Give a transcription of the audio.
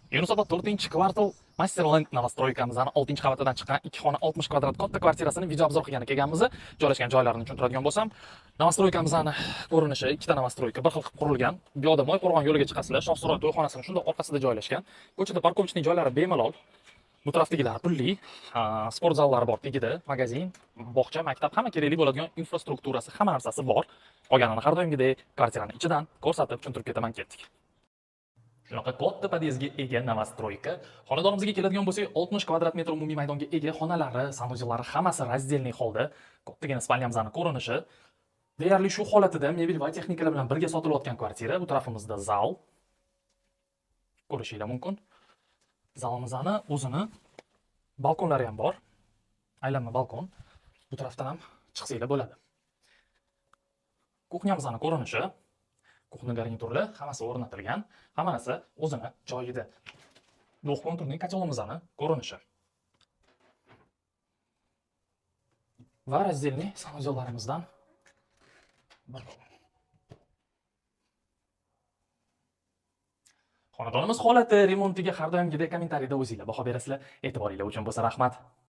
Yunusobod 4-kvartal Masterland novostroykamizning 6-qavatidan chiqqan 2 xona 60 kvadrat katta kvartirasini video obzor qilgan ekanmiz. Joylashgan joylarini tushuntiradigan bo'lsam, novostroykamizning ko'rinishi ikkita novostroyka bir xil qilib qurilgan. Bu yoqda Moyqo'rg'on yo'liga chiqasizlar, Shohsuroy to'yxonasining shundoq orqasida joylashgan. Ko'chada parkovchning joylari bemalol. Bu tarafdagilar pulli, sport zallari bor, tegida magazin, bog'cha, maktab, hamma kerakli bo'ladigan infrastrukturasi, hamma narsasi bor. Qolganini har doimgidek kvartiraning ichidan ko'rsatib tushuntirib ketaman, ketdik. Shunaqa katta podyezdga ega novostroyka. Xonadonimizga keladigan bo'lsak, 60 kvadrat metr umumiy maydonga ega, xonalari, sanuzyellari hammasi razdelniy holda. Kattagina spalnyamizning ko'rinishi deyarli shu holatida mebel va texnikalar bilan birga sotilayotgan kvartira. Bu tarafimizda zal. Ko'rishingiz mumkin. Zalimizning o'zini balkonlari ham bor. Aylanma balkon. Bu tarafdan ham chiqsanglar bo'ladi. Kuxnyamizning ko'rinishi, kuxna garniturli hammasi o'rnatilgan, hamma narsa o'zini joyida. Do'q konturning kachalomizning ko'rinishi. Va razdelniy sanuzellarimizdan xonadonimiz holati, remontiga har doimgidek kommentariyada o'zingizlar baho berasizlar. E'tiboringlar uchun bo'lsa rahmat.